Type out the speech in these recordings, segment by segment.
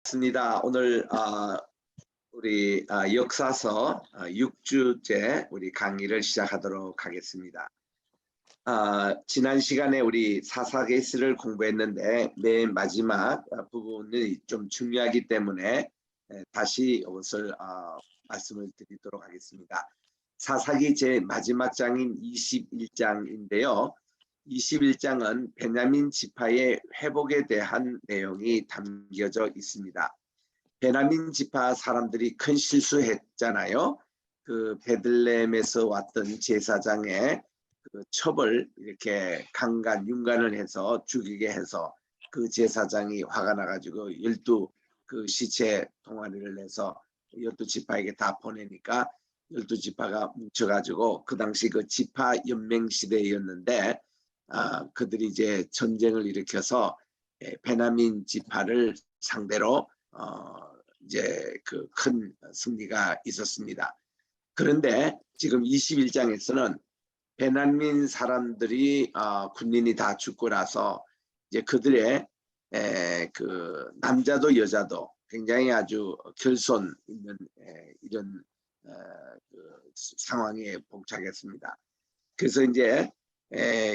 맞습니다. 오늘 우리 역사서 6주째 우리 강의를 시작하도록 하겠습니다. 지난 시간에 우리 사사기스를 공부했는데 맨 마지막 부분이 좀 중요하기 때문에 다시 이것을 말씀을 드리도록 하겠습니다. 사사기 제 마지막 장인 21장인데요. 21장은 베냐민 지파의 회복에 대한 내용이 담겨져 있습니다. 베냐민 지파 사람들이 큰 실수했잖아요. 그 베들레헴에서 왔던 제사장의 그 첩을 이렇게 강간윤간을 해서 죽이게 해서 그 제사장이 화가 나가지고 12 그 시체 동아리를 내서 12지파에게 다 보내니까 12지파가 뭉쳐가지고 그 당시 그 지파 연맹 시대였는데 그들이 이제 전쟁을 일으켜서 베냐민 지파를 상대로 이제 그 큰 승리가 있었습니다. 그런데 지금 21장에서는 베냐민 사람들이 군인이 다 죽고 나서 이제 그들의 그 남자도 여자도 굉장히 아주 결손 있는 이런 그 상황에 봉착했습니다. 그래서 이제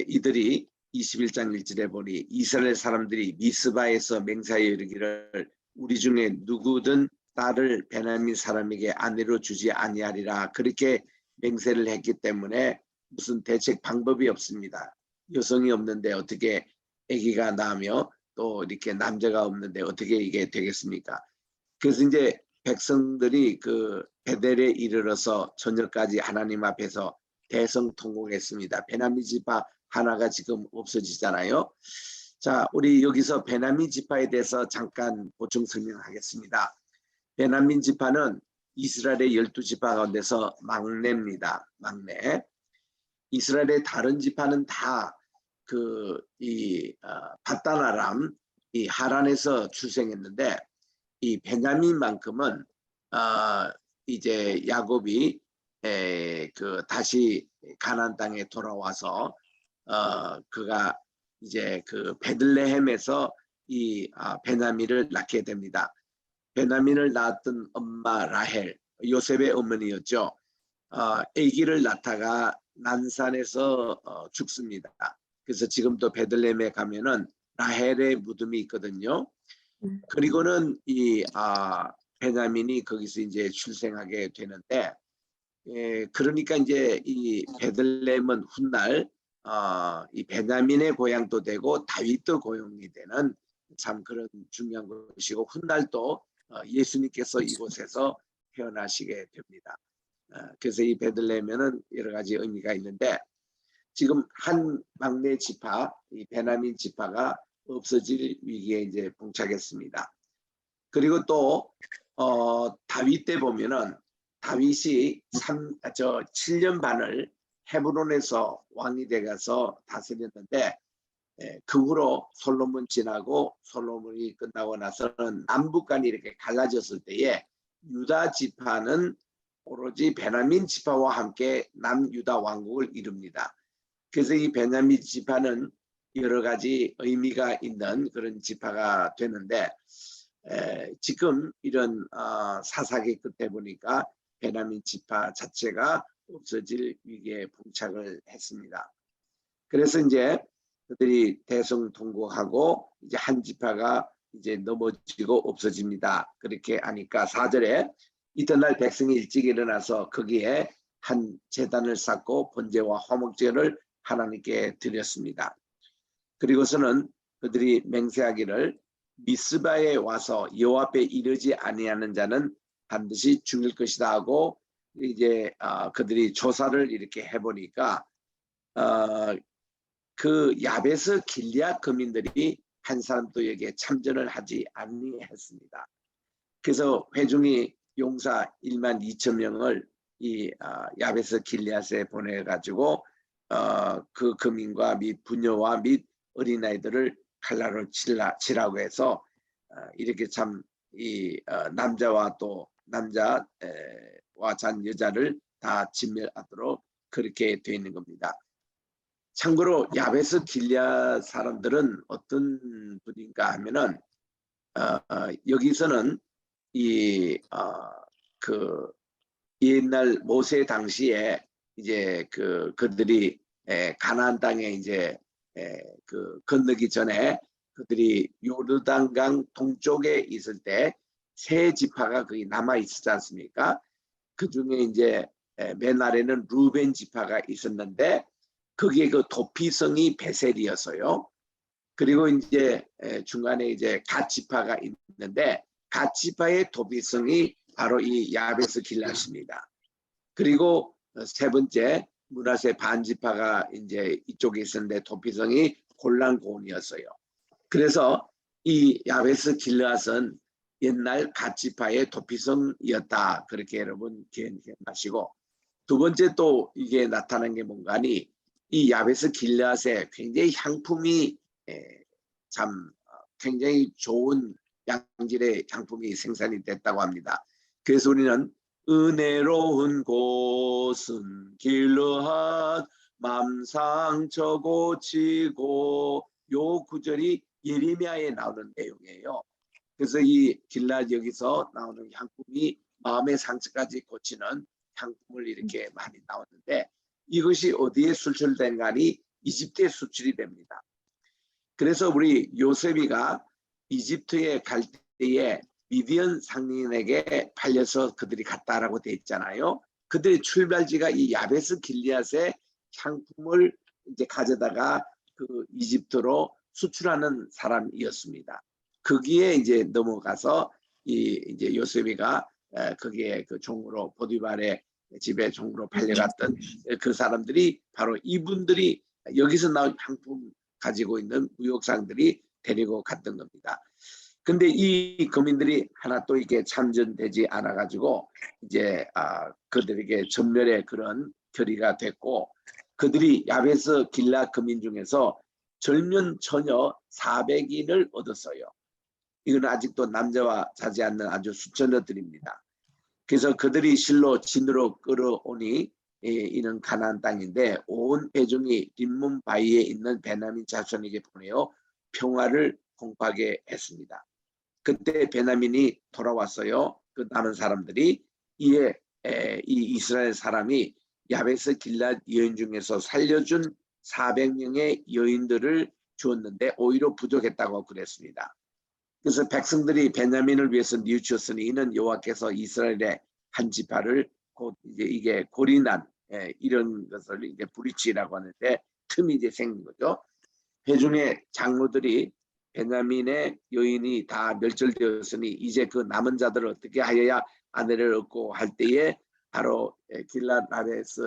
이들이 21장 1절에 보니 이스라엘 사람들이 미스바에서 맹세하여 이르기를 우리 중에 누구든 딸을 베냐민 사람에게 아내로 주지 아니하리라 그렇게 맹세를 했기 때문에 무슨 대책 방법이 없습니다. 여성이 없는데 어떻게 아기가 나며 또 이렇게 남자가 없는데 어떻게 이게 되겠습니까? 그래서 이제 백성들이 그 베델에 이르러서 저녁까지 하나님 앞에서 대성통곡했습니다. 베냐민 지파 하나가 지금 없어지잖아요. 자, 우리 여기서 베냐민 지파에 대해서 잠깐 보충 설명하겠습니다. 베냐민 지파는 이스라엘의 12지파 가운데서 막내입니다. 막내. 이스라엘의 다른 지파는 다 바단 아람 하란에서 출생했는데 이 베냐민만큼은 이제 야곱이 다시 가나안 땅에 돌아와서 그가 이제 그 베들레헴에서 이 베냐민을 낳게 됩니다. 베냐민을 낳았던 엄마 라헬, 요셉의 어머니였죠. 아기를 낳다가 난산에서 죽습니다. 그래서 지금도 베들레헴에 가면은 라헬의 무덤이 있거든요. 그리고는 이 베냐민이 거기서 이제 출생하게 되는데, 그러니까 이제 이 베들레헴은 훗날 이 베냐민의 고향도 되고 다윗도 고향이 되는 참 그런 중요한 것이고 훗날 또 예수님께서 이곳에서 태어나시게 됩니다. 그래서 이 베들레헴에는 여러 가지 의미가 있는데 지금 한 막내 지파, 이 베냐민 지파가 없어질 위기에 이제 봉착했습니다. 그리고 또 다윗 때 보면은 다윗이 7년 반을 헤브론에서 왕이 돼가서 다스렸는데 그 후로 솔로몬 지나고 솔로몬이 끝나고 나서는 남북간이 이렇게 갈라졌을 때에 유다 지파는 오로지 베냐민 지파와 함께 남유다 왕국을 이룹니다. 그래서 이 베냐민 지파는 여러 가지 의미가 있는 그런 지파가 되는데 지금 이런 사사기 끝에 보니까 베냐민 지파 자체가 없어질 위기에 봉착을 했습니다. 그래서 이제 그들이 대성통곡하고 이제 한 지파가 이제 넘어지고 없어집니다. 그렇게 하니까 4절에 이튿날 백성이 일찍 일어나서 거기에 한 제단을 쌓고 번제와 화목제를 하나님께 드렸습니다. 그리고서는 그들이 맹세하기를 미스바에 와서 여호와 앞에 이르지 아니하는 자는 반드시 죽일 것이다 하고 이제 그들이 조사를 이렇게 해보니까 그 야베스 길리앗 거민들이 한 사람도 여기에 참전을 하지 아니했습니다. 그래서 회중이 용사 1만 2천 명을 이 야베스 길리앗에 보내가지고 그 거민과 및 부녀와 및 어린아이들을 칼날로 치라고 해서 이렇게 참 이 남자와 또 남자와 잔 여자를 다 진멸하도록 그렇게 되어 있는 겁니다. 참고로 야베스 길리앗 사람들은 어떤 분인가 하면은 여기서는 그 옛날 모세 당시에 이제 그들이 가나안 땅에 이제 그 건너기 전에 그들이 요르단강 동쪽에 있을 때 세 지파가 거기 남아 있었지 않습니까? 그 중에 이제 맨 아래는 루벤 지파가 있었는데 거기에 그 도피성이 베셀이었어요. 그리고 이제 중간에 이제 갓 지파가 있는데 갓 지파의 도피성이 바로 이 야베스 길앗입니다. 그리고 세 번째 므낫세 반 지파가 이제 이쪽에 있었는데 도피성이 골란 고온이었어요. 그래서 이 야베스 길앗은 옛날 갓 지파의 도피성이었다. 그렇게 여러분 기억하시고, 두 번째 또 이게 나타난 게 뭔가니 이 야베스 길앗에 굉장히 향품이 참 굉장히 좋은 양질의 향품이 생산이 됐다고 합니다. 그래서 우리는 은혜로운 곳은 길르앗 맘상처 고치고, 요 구절이 예레미야에 나오는 내용이에요. 그래서 이 길르앗 여기서 나오는 향품이 마음의 상처까지 고치는 향품을 이렇게 많이 나오는데, 이것이 어디에 수출된가니 이집트에 수출이 됩니다. 그래서 우리 요셉이가 이집트에 갈 때에 미디안 상인에게 팔려서 그들이 갔다라고 돼 있잖아요. 그들의 출발지가 이 야베스 길리앗의 향품을 이제 가져다가 그 이집트로 수출하는 사람이었습니다. 거기에 이제 넘어가서 이제 요셉이가 거기에 그 종으로 보디발의 집에 종으로 팔려갔던 그 사람들이 바로 이분들이 여기서 나온 향품 가지고 있는 무역상들이 데리고 갔던 겁니다. 근데 이 거민들이 하나 또 이게 참전되지 않아 가지고 이제 그들에게 전멸의 그런 결의가 됐고, 그들이 야베스 길라 거민 중에서 젊은 처녀 400인을 얻었어요. 이건 아직도 남자와 자지 않는 아주 수처녀들입니다. 그래서 그들이 실로 진으로 끌어오니 이는 가나안 땅인데 온 회중이 림몬 바위에 있는 베냐민 자손에게 보내어 평화를 공포하게 했습니다. 그때 베냐민이 돌아왔어요. 그 남은 사람들이. 이에 이 이스라엘 사람이 야베스 길랏 여인 중에서 살려준 400명의 여인들을 주었는데 오히려 부족했다고 그랬습니다. 그래서 백성들이 베냐민을 위해서 뉘우쳤으니 이는 여호와께서 이스라엘의 한 지파를 곧 이제 이게 고린한 이런 것을 이제 브리치라고 하는데 틈이 이제 생긴 거죠. 회중의 장로들이 베냐민의 여인이 다 멸절되었으니 이제 그 남은 자들을 어떻게 하여야 아내를 얻고 할 때에 바로 길랏 야베스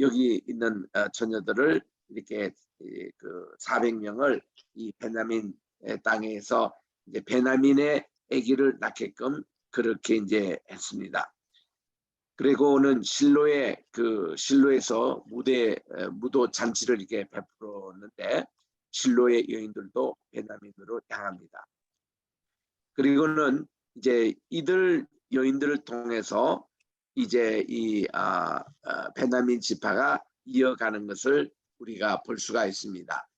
여기 있는 처녀들을 이렇게 그 400명을 이 베냐민 땅에서 이제 베냐민의 아기를 낳게끔 그렇게 이제 했습니다. 그리고는 실로에서 무도 잔치를 이렇게 베풀었는데 실로의 여인들도 베냐민으로 향합니다. 그리고는 이제 이들 여인들을 통해서 이제 이 베냐민 지파가 이어가는 것을 우리가 볼 수가 있습니다.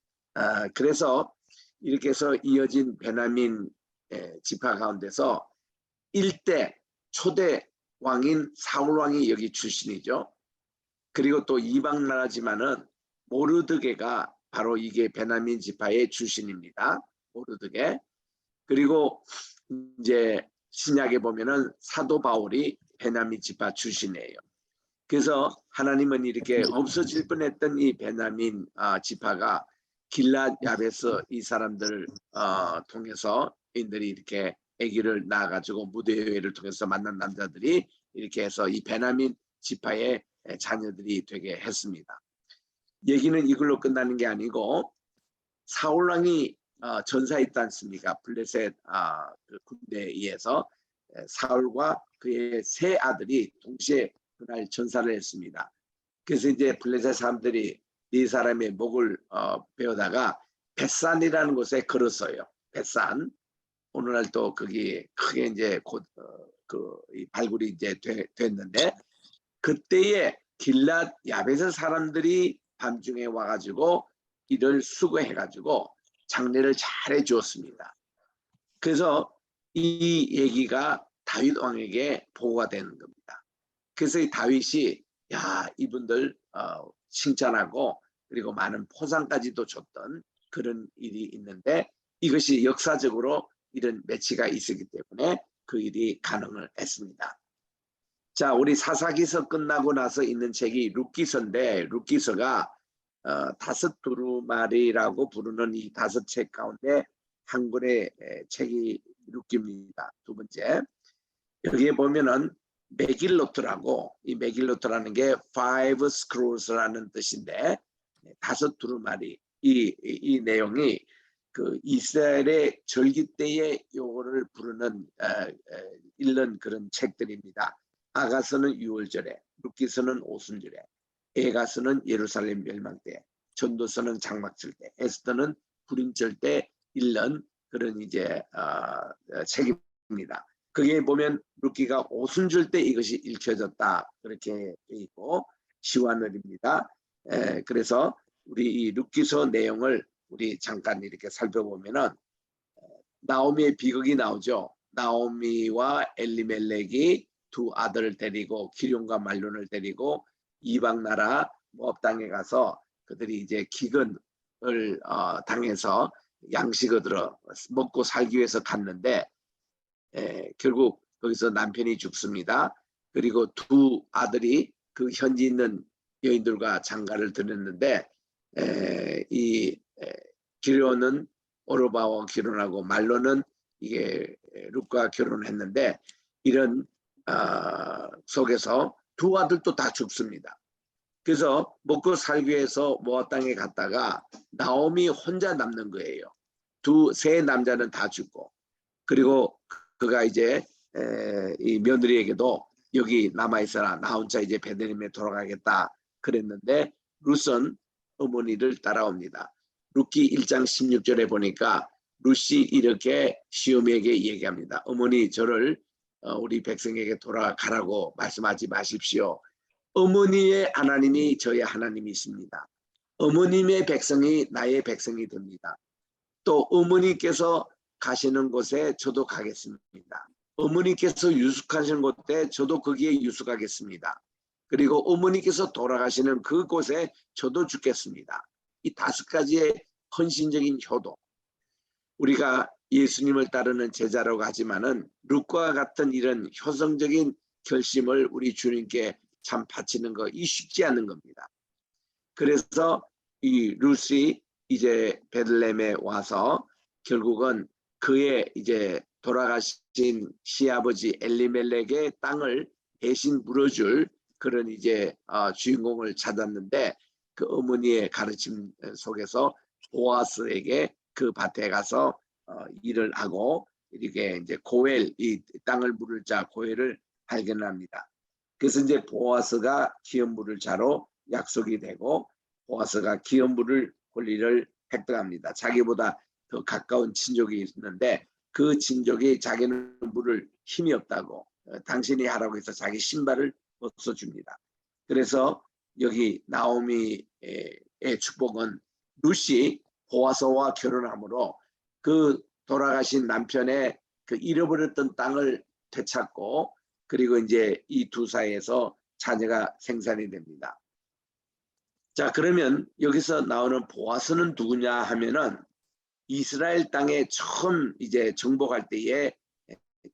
그래서 이렇게 해서 이어진 베냐민 지파 가운데서 1대 초대 왕인 사울 왕이 여기 출신이죠. 그리고 또 이방 나라지만은 모르드게가 바로 이게 베냐민 지파의 출신입니다. 모르드게. 그리고 이제 신약에 보면은 사도 바울이 베냐민 지파 출신이에요. 그래서 하나님은 이렇게 없어질 뻔했던 이 베냐민 지파가 길랏 야베스 이 사람들을 통해서 인들이 이렇게 아기를 낳아가지고 무대회를 통해서 만난 남자들이 이렇게 해서 이 베냐민 지파의 자녀들이 되게 했습니다. 얘기는 이걸로 끝나는 게 아니고 사울 왕이 전사했지 않습니까? 블레셋 그 군대에 의해서 사울과 그의 세 아들이 동시에 그날 전사를 했습니다. 그래서 이제 블레셋 사람들이 이 사람의 목을 베어다가 벳산이라는 곳에 걸었어요. 벳산. 오늘날 또 거기 크게 이제 곧 발굴이 이제 됐는데, 그때에 길랏 야베스 사람들이 밤중에 와가지고 이를 수거해가지고 장례를 잘 해주었습니다. 그래서 이 얘기가 다윗 왕에게 보고가 되는 겁니다. 그래서 이 다윗이 야 이분들 칭찬하고 그리고 많은 포상까지도 줬던 그런 일이 있는데 이것이 역사적으로 이런 매치가 있었기 때문에 그 일이 가능을 했습니다. 자, 우리 사사기서 끝나고 나서 있는 책이 룻기서인데 룻기서가 다섯 두루마리라고 부르는 이 다섯 책 가운데 한 권의 책이 룻기입니다. 두 번째, 여기에 보면은 메길로트라고, 이 메길로트라는 게 five scrolls라는 뜻인데 다섯 두루마리, 이 내용이 그 이스라엘의 절기 때에 요거를 부르는 읽는 그런 책들입니다. 아가서는 유월절에, 룻기서는 오순절에, 에가서는 예루살렘 멸망 때, 전도서는 장막절 때, 에스더는 불임절 때 읽는 그런 이제 책입니다. 그게 보면 룻기가 오순절 때 이것이 읽혀졌다 그렇게 돼 있고 시완월입니다. 그래서 우리 이 룻기서 내용을 우리 잠깐 이렇게 살펴보면은 나오미의 비극이 나오죠. 나오미와 엘리멜렉이 두 아들을 데리고 기럯과 말론을 데리고 이방 나라 모압 땅에 가서 그들이 이제 기근을 당해서 양식을 얻으러 먹고 살기 위해서 갔는데 결국 거기서 남편이 죽습니다. 그리고 두 아들이 그 현지 있는 여인들과 장가를 들였는데 이 기럯은 오르바와 결혼하고 말로는 이게 룻과 결혼했는데 이런 속에서 두 아들도 다 죽습니다. 그래서 먹고 살기 위해서 모압 땅에 갔다가 나오미 혼자 남는 거예요. 세 남자는 다 죽고 그리고 그가 이제 이 며느리에게도 여기 남아있어라 나 혼자 이제 베들레헴에 돌아가겠다 그랬는데 룻은 어머니를 따라옵니다. 룻기 1장 16절에 보니까 룻이 이렇게 시오미에게 얘기합니다. 어머니 저를 우리 백성에게 돌아가라고 말씀하지 마십시오. 어머니의 하나님이 저의 하나님이십니다. 어머님의 백성이 나의 백성이 됩니다. 또 어머니께서 가시는 곳에 저도 가겠습니다. 어머니께서 유숙하시는 곳에 저도 거기에 유숙하겠습니다. 그리고 어머니께서 돌아가시는 그곳에 저도 죽겠습니다. 이 다섯 가지의 헌신적인 효도. 우리가 예수님을 따르는 제자라고 하지만은 룻과 같은 이런 효성적인 결심을 우리 주님께 참 바치는 거 이 쉽지 않은 겁니다. 그래서 이 룻이 이제 베들레헴에 와서 결국은 그의 이제 돌아가신 시아버지 엘리멜렉의 땅을 대신 물어줄 그런 이제 주인공을 찾았는데 그 어머니의 가르침 속에서 보아스에게 그 밭에 가서 일을 하고 이렇게 이제 고엘 이 땅을 물을 자 고엘을 발견합니다. 그래서 이제 보아스가 기업물을 자로 약속이 되고 보아스가 기업물을 권리를 획득합니다. 자기보다 더 가까운 친족이 있는데 그 친족이 자기는 물을 힘이 없다고 당신이 하라고 해서 자기 신발을 벗어줍니다. 그래서 여기 나오미의 축복은 룻이 보아스와 결혼함으로 그 돌아가신 남편의 그 잃어버렸던 땅을 되찾고 그리고 이제 이 두 사이에서 자녀가 생산이 됩니다. 자, 그러면 여기서 나오는 보아스는 누구냐 하면은 이스라엘 땅에 처음 이제 정복할 때에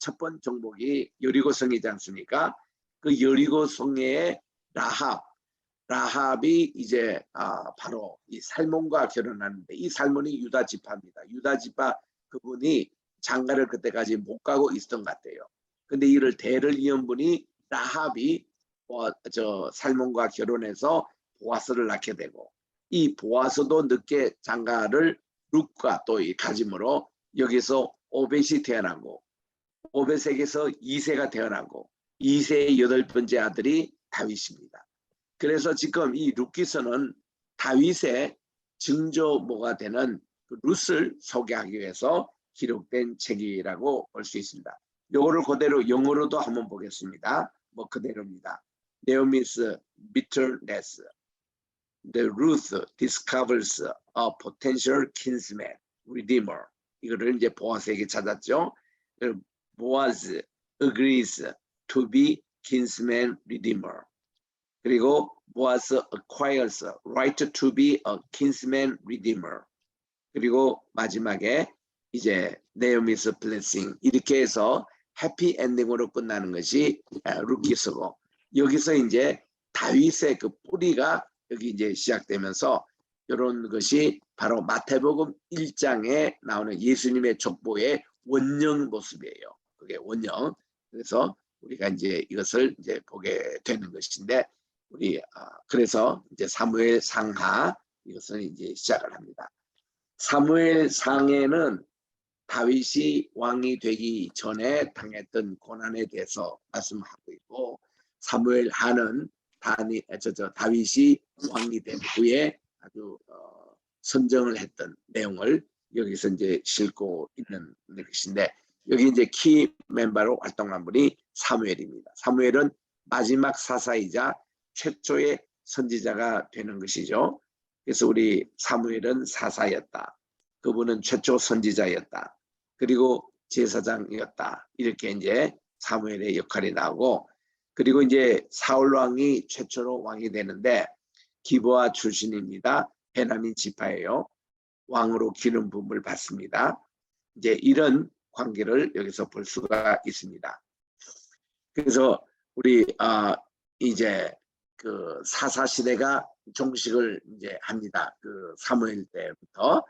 첫 번째 정복이 여리고성이지 않습니까? 그 여리고성의 라합이 이제 바로 이 살몬과 결혼하는데 이 살몬이 유다 지파입니다. 유다 지파 그분이 장가를 그때까지 못 가고 있었던 것 같아요. 근데 이를 대를 이은 분이 라합이 살몬과 결혼해서 보아스를 낳게 되고 이 보아스도 늦게 장가를 룻과 또 이 가짐으로 여기서 오벳이 태어나고 오벳에게서 이새가 태어나고 이새의 8번째 아들이 다윗입니다. 그래서 지금 이 룻기서는 다윗의 증조모가 되는 룻을 소개하기 위해서 기록된 책이라고 볼 수 있습니다. 요거를 그대로 영어로도 한번 보겠습니다. 뭐 그대로입니다. Naomi's bitterness. The Ruth discovers a potential kinsman, redeemer. 이거를 이제 보아스에게 찾았죠. Boaz agrees to be kinsman redeemer. 그리고 Boaz acquires right to be a kinsman redeemer. 그리고 마지막에 이제 Naomi's blessing 이렇게 해서 해피 엔딩으로 끝나는 것이 루키스고, 여기서 이제 다윗의 그 뿌리가 여기 이제 시작되면서 이런 것이 바로 마태복음 1장에 나오는 예수님의 족보의 원형 모습이에요. 그게 원형. 그래서 우리가 이제 이것을 이제 보게 되는 것인데, 우리 그래서 이제 사무엘 상하 이것을 이제 시작을 합니다. 사무엘 상에는 다윗이 왕이 되기 전에 당했던 고난에 대해서 말씀하고 있고, 사무엘 하는 다윗이 왕이 된 후에 아주 선정을 했던 내용을 여기서 이제 싣고 있는 것인데, 여기 이제 키 멤버로 활동한 분이 사무엘입니다. 사무엘은 마지막 사사이자 최초의 선지자가 되는 것이죠. 그래서 우리 사무엘은 사사였다. 그분은 최초 선지자였다. 그리고 제사장이었다. 이렇게 이제 사무엘의 역할이 나오고, 그리고 이제 사울 왕이 최초로 왕이 되는데 기브아 출신입니다. 베냐민 지파예요. 왕으로 기름 부음을 받습니다. 이제 이런 관계를 여기서 볼 수가 있습니다. 그래서 우리 이제 그 사사 시대가 종식을 이제 합니다. 그 사무엘 때부터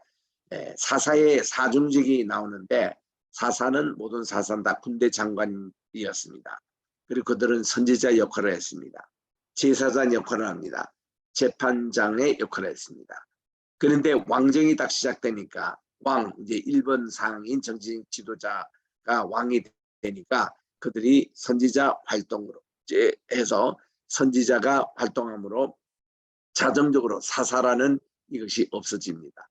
사사의 사중직이 나오는데, 사사는 모든 사사는 다 군대 장관이었습니다. 그리고 그들은 선지자 역할을 했습니다. 제사장 역할을 합니다. 재판장의 역할을 했습니다. 그런데 왕정이 딱 시작되니까 이제 1번 상인 정치적 지도자가 왕이 되니까 그들이 선지자 활동으로 해서 선지자가 활동함으로 자정적으로 사사라는 이것이 없어집니다.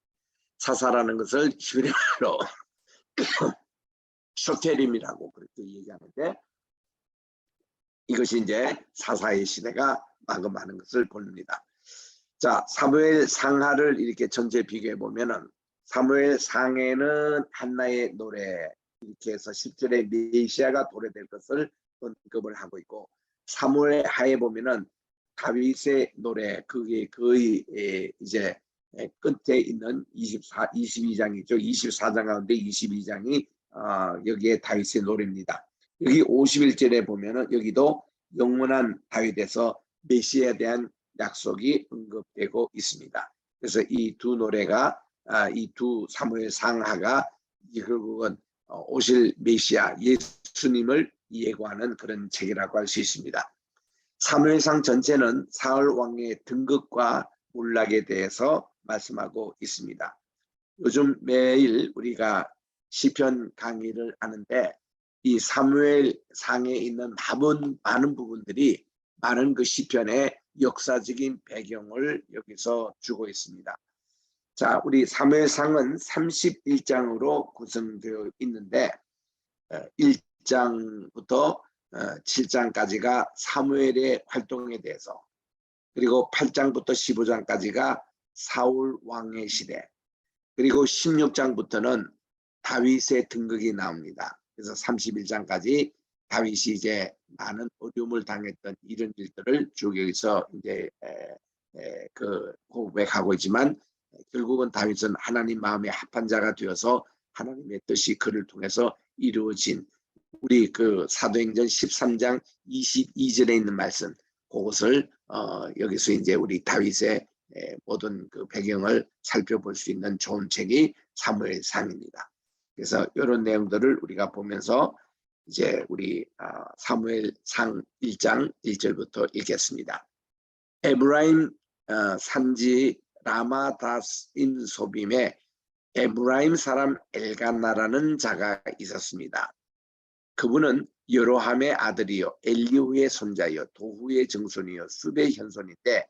사사라는 것을 히브리어로 쇼테림이라고 그렇게 얘기하는데, 이것이 이제 사사의 시대가 마감하는 것을 봅니다. 자, 사무엘 상하를 이렇게 전체 비교해 보면은, 사무엘 상에는 한나의 노래 이렇게 해서 10절에 메시아가 도래될 것을 언급을 하고 있고, 사무엘 하에 보면은 다윗의 노래, 그게 거의 이제 끝에 있는 22장이죠. 24장 가운데 22장이 여기에 다윗의 노래입니다. 여기 51절에 보면은 여기도 영원한 다윗에서 메시아에 대한 약속이 언급되고 있습니다. 그래서 이 두 노래가 이 두 사무엘 상하가 결국은 오실 메시아 예수님을 예고하는 그런 책이라고 할 수 있습니다. 사무엘상 전체는 사울 왕의 등극과 몰락에 대해서 말씀하고 있습니다. 요즘 매일 우리가 시편 강의를 하는데, 이 사무엘상에 있는 많은 부분들이 많은 그 시편의 역사적인 배경을 여기서 주고 있습니다. 자, 우리 사무엘상은 31장으로 구성되어 있는데 1장부터 7장까지가 사무엘의 활동에 대해서, 그리고 8장부터 15장까지가 사울 왕의 시대, 그리고 16장부터는 다윗의 등극이 나옵니다. 그래서 31장까지 다윗이 이제 많은 어려움을 당했던 이런 일들을 쭉 여기서 이제 그 고백하고 있지만, 결국은 다윗은 하나님 마음에 합한 자가 되어서 하나님의 뜻이 그를 통해서 이루어진, 우리 그 사도행전 13장 22절에 있는 말씀, 그것을 여기서 이제 우리 다윗의 모든 그 배경을 살펴볼 수 있는 좋은 책이 사무엘상입니다. 그래서 이런 내용들을 우리가 보면서 이제 우리 사무엘상 1장 1절부터 읽겠습니다. 에브라임 산지 라마다스인 소빔에 에브라임 사람 엘가나라는 자가 있었습니다. 그분은 여로함의 아들이요 엘리후의 손자요 도후의 증손이요 숲의 현손인데,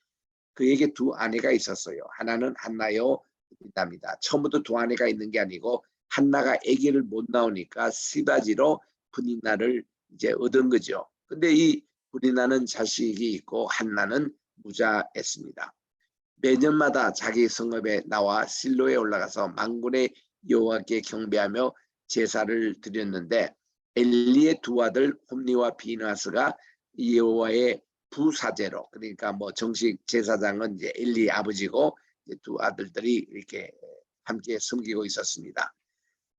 그에게 두 아내가 있었어요. 하나는 한나요 입니다. 처음부터 두 아내가 있는 게 아니고 한나가 아기를 못 낳으니까 시바지로 분인나를 이제 얻은 거죠. 근데 이 분인나는 자식이 있고 한나는 무자했습니다. 매년마다 자기 성읍에 나와 실로에 올라가서 만군의 여호와께 경배하며 제사를 드렸는데, 엘리의 두 아들 홈니와 비나스가 여호와의 부사제로, 그러니까 뭐 정식 제사장은 이제 엘리 아버지고 이제 두 아들들이 이렇게 함께 섬기고 있었습니다.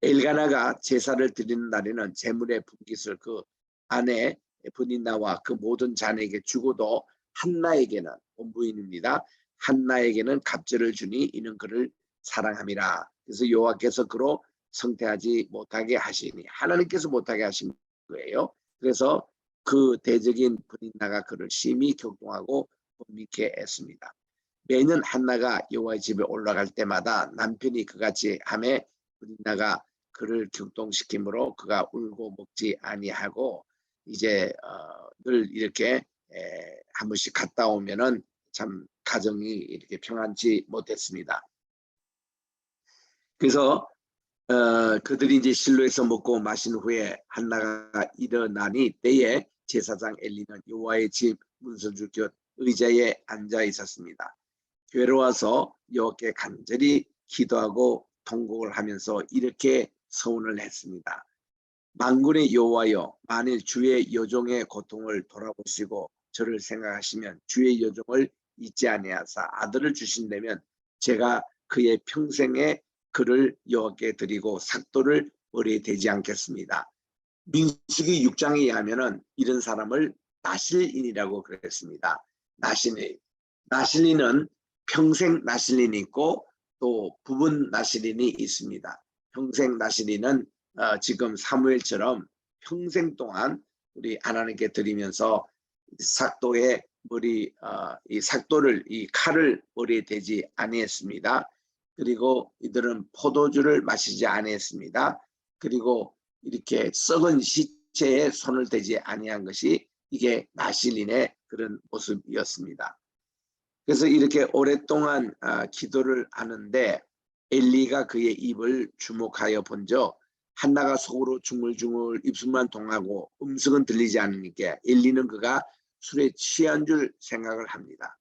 엘가나가 제사를 드리는 날에는 제물의 분깃을 그 아내 브닌나와 그 모든 자녀에게 주고도 한나에게는, 본부인입니다, 한나에게는 갑절을 주니 이는 그를 사랑함이라. 그래서 여호와께서 그로 성태하지 못하게 하시니, 하나님께서 못하게 하신 거예요. 그래서 그 대적인 브닌나가 그를 심히 격동하고 못 믿게 했습니다. 매년 한나가 여호와의 집에 올라갈 때마다 남편이 그같이 하매 브닌나가 그를 격동시키므로 그가 울고 먹지 아니하고 이제 늘 이렇게 한 번씩 갔다 오면은 참 가정이 이렇게 평안치 못했습니다. 그래서 그들이 이제 실로에서 먹고 마신 후에 한나가 일어나니 때에 제사장 엘리는 여호와의 집 문설주 곁 의자에 앉아 있었습니다. 괴로워서 여호와께 간절히 기도하고 통곡을 하면서 이렇게 서원을 했습니다. 만군의 여호와여, 만일 주의 여종의 고통을 돌아보시고 저를 생각하시면 주의 여종을 잊지 아니하사 아들을 주신다면 제가 그의 평생에 그를 여호와께 드리고 삭도를 머리에 대지 않겠습니다. 민수기 6장에 의하면은 이런 사람을 나실인이라고 그랬습니다. 나실인은 평생 나실인이 있고 또 부분 나실인이 있습니다. 평생 나실인은 지금 사무엘처럼 평생 동안 우리 하나님께 드리면서 삭도의 머리, 이 삭도를, 이 칼을 머리에 대지 아니했습니다. 그리고 이들은 포도주를 마시지 아니했습니다. 그리고 이렇게 썩은 시체에 손을 대지 아니한 것이 이게 나실인의 그런 모습이었습니다. 그래서 이렇게 오랫동안 기도를 하는데 엘리가 그의 입을 주목하여 본즉 한나가 속으로 중얼중얼 입술만 동하고 음성은 들리지 않으니까 엘리는 그가 술에 취한 줄 생각을 합니다.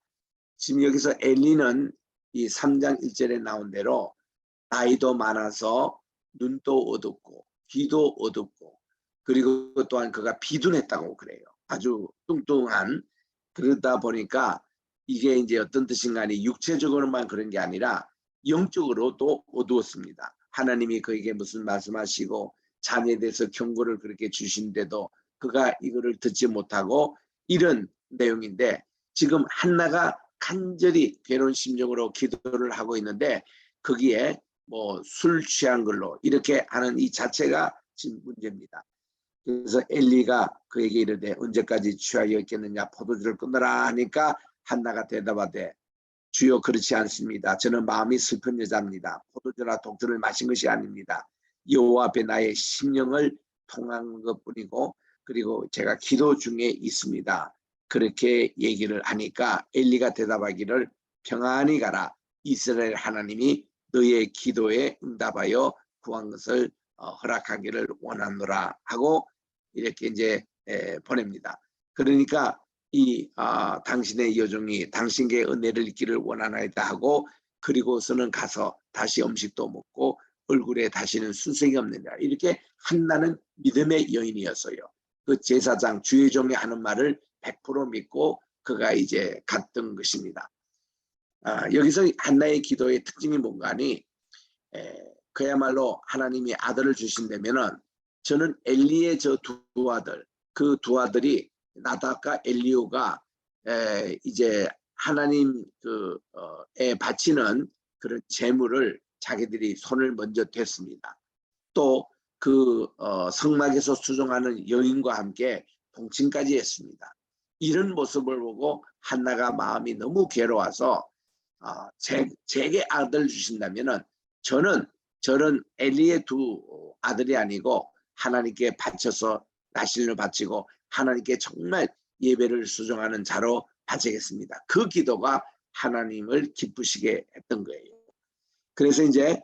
지금 여기서 엘리는 이 3장 1절에 나온 대로 나이도 많아서 눈도 어둡고 귀도 어둡고 그리고 또한 그가 비둔했다고 그래요. 아주 뚱뚱한. 그러다 보니까 이게 이제 어떤 뜻인가, 육체적으로만 그런 게 아니라 영적으로도 어두웠습니다. 하나님이 그에게 무슨 말씀하시고 자녀에 대해서 경고를 그렇게 주신데도 그가 이거를 듣지 못하고 이런 내용인데, 지금 한나가 간절히 괴로운 심정으로 기도를 하고 있는데 거기에 뭐 술 취한 걸로 이렇게 하는 이 자체가 지금 문제입니다. 그래서 엘리가 그에게 이르되 언제까지 취하여 있겠느냐, 포도주를 끊으라 하니까 한나가 대답하되 주여 그렇지 않습니다. 저는 마음이 슬픈 여자입니다. 포도주나 독주를 마신 것이 아닙니다. 여호와 앞에 나의 심령을 통한 것뿐이고 그리고 제가 기도 중에 있습니다. 그렇게 얘기를 하니까 엘리가 대답하기를 평안히 가라. 이스라엘 하나님이 너의 기도에 응답하여 구한 것을 허락하기를 원하노라 하고 이렇게 이제 보냅니다. 그러니까 이 당신의 여종이 당신께 은혜를 잊기를 원하나이다 하고 그리고서는 가서 다시 음식도 먹고 얼굴에 다시는 순색이 없느니라. 이렇게 한나는 믿음의 여인이었어요. 그 제사장 주의 종이 하는 말을 100% 믿고 그가 이제 갔던 것입니다. 여기서 한나의 기도의 특징이 뭔가 하니 그야말로 하나님이 아들을 주신다면은 저는 엘리의 저 두 아들, 그 두 아들이 나답과 엘리후가 이제 하나님 그에 바치는 그런 재물을 자기들이 손을 먼저 댔습니다. 또 그 성막에서 수종하는 여인과 함께 동침까지 했습니다. 이런 모습을 보고 한나가 마음이 너무 괴로워서 제게 아들 주신다면은 저는 엘리의 두 아들이 아니고 하나님께 바쳐서 나신을 바치고 하나님께 정말 예배를 수종하는 자로 바치겠습니다. 그 기도가 하나님을 기쁘시게 했던 거예요. 그래서 이제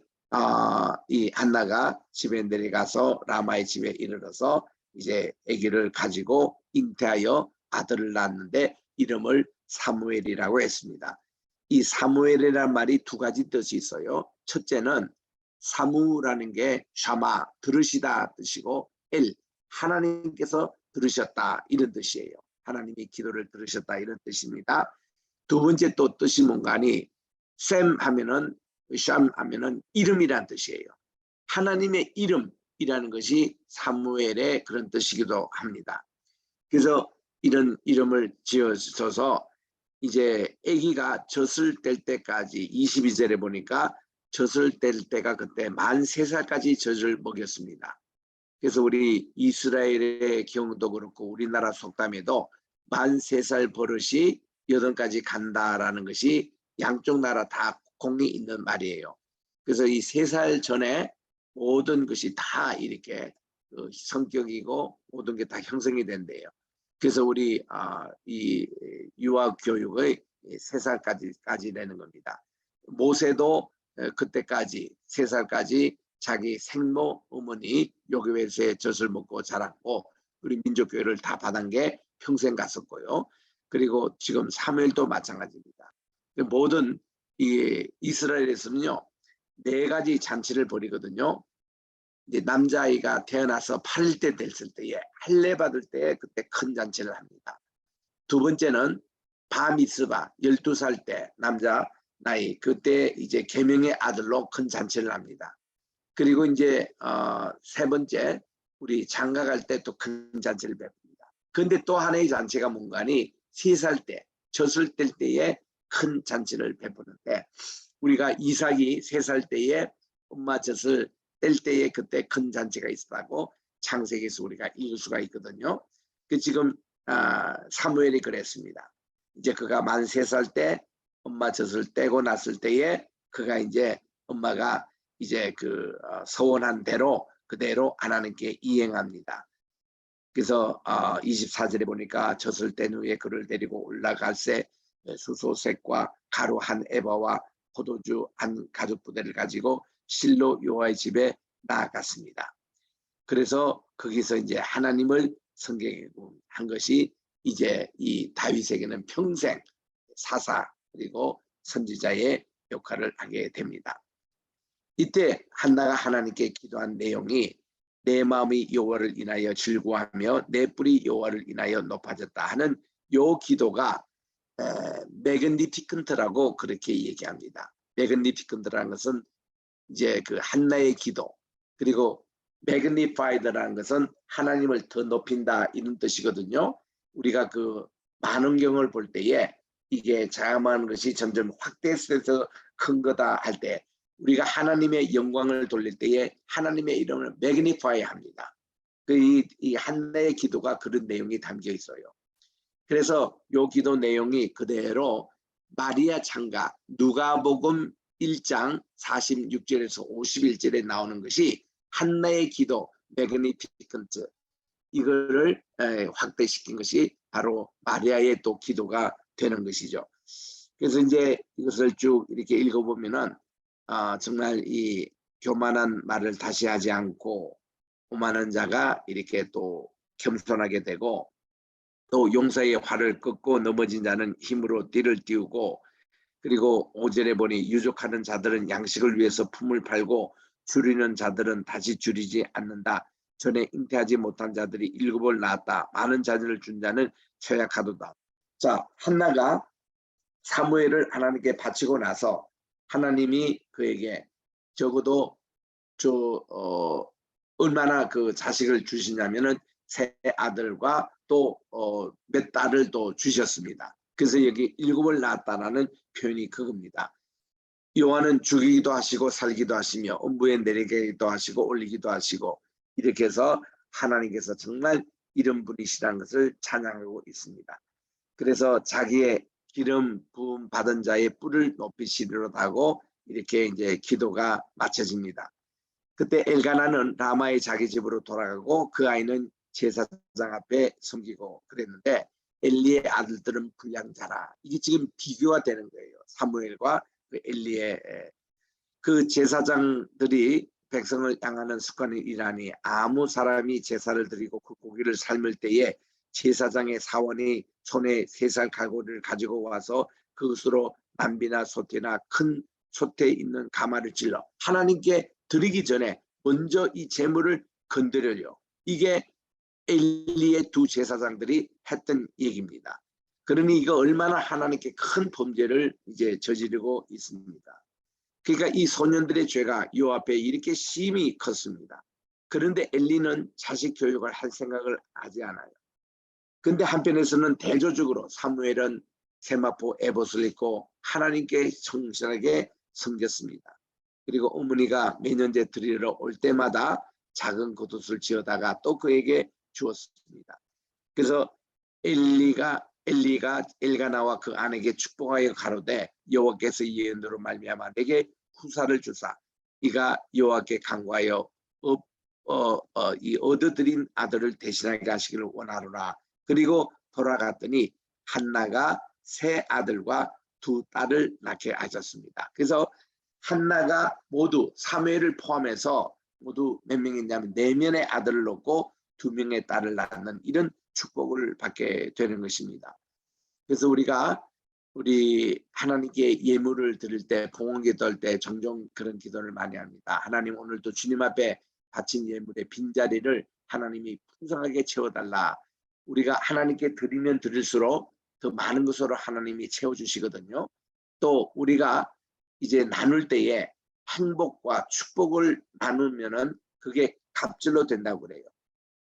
이 한나가 집에 내려가서 라마의 집에 이르러서 이제 아기를 가지고 잉태하여 아들을 낳았는데 이름을 사무엘이라고 했습니다. 이 사무엘이라는 말이 두 가지 뜻이 있어요. 첫째는 사무라는 게 샤마, 들으시다 뜻이고 엘, 하나님께서 들으셨다 이런 뜻이에요. 하나님이 기도를 들으셨다 이런 뜻입니다. 두 번째 또 뜻이 뭔가니 샘 하면은 이름이란 뜻이에요. 하나님의 이름이라는 것이 사무엘의 그런 뜻이기도 합니다. 그래서 이런 이름을 지어줘서 이제 아기가 젖을 뗄 때까지 22절에 보니까 젖을 뗄 때가 그때 만 3살까지 젖을 먹였습니다. 그래서 우리 이스라엘의 경우도 그렇고 우리나라 속담에도 만 3살 버릇이 8까지 간다라는 것이 양쪽 나라 다 공이 있는 말이에요. 그래서 이 3살 전에 모든 것이 다 이렇게 성격이고 모든 게 다 형성이 된대요. 그래서 우리 이 유아 교육의 3살까지 되는 겁니다. 모세도 그때까지 3살까지 자기 생모 어머니 요교회에서의 젖을 먹고 자랐고 우리 민족교회를 다 받은 게 평생 갔었고요. 그리고 지금 사무엘도 마찬가지입니다. 모든 이 이스라엘에서는요 4가지 잔치를 벌이거든요. 이제 남자아이가 태어나서 8일 때 됐을 때에 할례 받을 때 그때 큰 잔치를 합니다. 두 번째는 바미스바 12살 때 남자 나이 그때 이제 계명의 아들로 큰 잔치를 합니다. 그리고 이제 세 번째 우리 장가 갈 때 또 큰 잔치를 베풉니다. 그런데 또 하나의 잔치가 뭔가니 3살 때 젖을 뗄 때에 큰 잔치를 베푸는데 우리가 이삭이 3살 때에 엄마 젖을 뗄 때에 그때 큰 잔치가 있었다고 창세기에서 우리가 읽을 수가 있거든요. 그 지금 사무엘이 그랬습니다. 이제 그가 만 3살 때 엄마 젖을 떼고 났을 때에 그가 이제 엄마가 이제 그 서원한 대로 그대로 하나님께 이행합니다. 그래서 24절에 보니까 젖을 뗀 후에 그를 데리고 올라갈새 수소색과 가루 한 에바와 포도주 한 가죽 부대를 가지고 실로 여호와의 집에 나아갔습니다. 그래서 거기서 이제 하나님을 성경에 한 것이 이제 이 다윗에게는 평생 사사 그리고 선지자의 역할을 하게 됩니다. 이때 한나가 하나님께 기도한 내용이 내 마음이 여호와를 인하여 즐거워하며 내 뿔이 여호와를 인하여 높아졌다 하는 요 기도가 매그니피컨트라고 그렇게 얘기합니다. 매그니피컨트라는 것은 이제 그 한나의 기도 그리고 매그니파이드라는 것은 하나님을 더 높인다 이런 뜻이거든요. 우리가 그 만원경을 볼 때에 이게 자그마한 것이 점점 확대해서 큰 거다 할 때 우리가 하나님의 영광을 돌릴 때에 하나님의 이름을 매그니파이 합니다. 이 한나의 기도가 그런 내용이 담겨 있어요. 그래서 이 기도 내용이 그대로 마리아 창가 누가복음 1장 46절에서 51절에 나오는 것이 한나의 기도 매그니피컨트 이거를 확대시킨 것이 바로 마리아의 또 기도가 되는 것이죠. 그래서 이제 이것을 쭉 이렇게 읽어보면은 정말 이 교만한 말을 다시 하지 않고 오만한 자가 이렇게 또 겸손하게 되고 또 용사의 활을 꺾고 넘어진 자는 힘으로 띠를 띄우고 그리고 5절에 보니 유족하는 자들은 양식을 위해서 품을 팔고 줄이는 자들은 다시 줄이지 않는다. 전에 잉태하지 못한 자들이 7을 낳았다. 많은 자녀를 준 자는 처약하도다. 자, 한나가 사무엘을 하나님께 바치고 나서 하나님이 그에게 적어도 얼마나 그 자식을 주시냐면은 3 아들과 또 몇 딸을 또 주셨습니다. 그래서 여기 7을 낳았다라는 표현이 그겁니다. 여호와는 죽이기도 하시고 살기도 하시며 음부에 내리기도 하시고 올리기도 하시고 이렇게 해서 하나님께서 정말 이런 분이시라는 것을 찬양하고 있습니다. 그래서 자기의 기름 부음 받은 자의 뿔을 높이시리로다 하고 이렇게 이제 기도가 마쳐집니다. 그때 엘가나는 라마의 자기 집으로 돌아가고 그 아이는 제사장 앞에 섬기고 그랬는데 엘리의 아들들은 불량자라. 이게 지금 비교가 되는 거예요. 사무엘과 그 엘리의 그 제사장들이 백성을 향하는 습관이 이라니 아무 사람이 제사를 드리고 그 고기를 삶을 때에 제사장의 사원이 손에 3살 가고를 가지고 와서 그것으로 남비나 소태나 큰 소태에 있는 가마를 찔러 하나님께 드리기 전에 먼저 이 제물을 건드려요. 이게 엘리의 두 제사장들이 했던 얘기입니다. 그러니 이거 얼마나 하나님께 큰 범죄를 이제 저지르고 있습니다. 그러니까 이 소년들의 죄가 요 앞에 이렇게 심히 컸습니다. 그런데 엘리는 자식 교육을 할 생각을 하지 않아요. 근데 한편에서는 대조적으로 사무엘은 세마포 에봇을 입고 하나님께 성실하게 섬겼습니다. 그리고 어머니가 매년제 드리러 올 때마다 작은 겉옷을 지어다가 또 그에게 주었습니다. 그래서 엘리가 엘가나와 그 아내에게 축복하여 가로되 여호와께서 이 예언으로 말미암아 내게 후사를 주사 이가 여호와께 간구하여 이 얻어들인 아들을 대신하게 하시기를 원하노라. 그리고 돌아갔더니 한나가 세 아들과 두 딸을 낳게 하셨습니다. 그래서 한나가 모두 사무엘을 포함해서 모두 몇 명이냐면 4명의 아들을 낳고 2명의 딸을 낳는 이런 축복을 받게 되는 것입니다. 그래서 우리 하나님께 예물을 드릴 때, 봉헌기도할 때 종종 그런 기도를 많이 합니다. 하나님, 오늘도 주님 앞에 바친 예물의 빈자리를 하나님이 풍성하게 채워달라. 우리가 하나님께 드리면 드릴수록 더 많은 것으로 하나님이 채워주시거든요. 또 우리가 이제 나눌 때에 행복과 축복을 나누면은 그게 갑절로 된다고 그래요.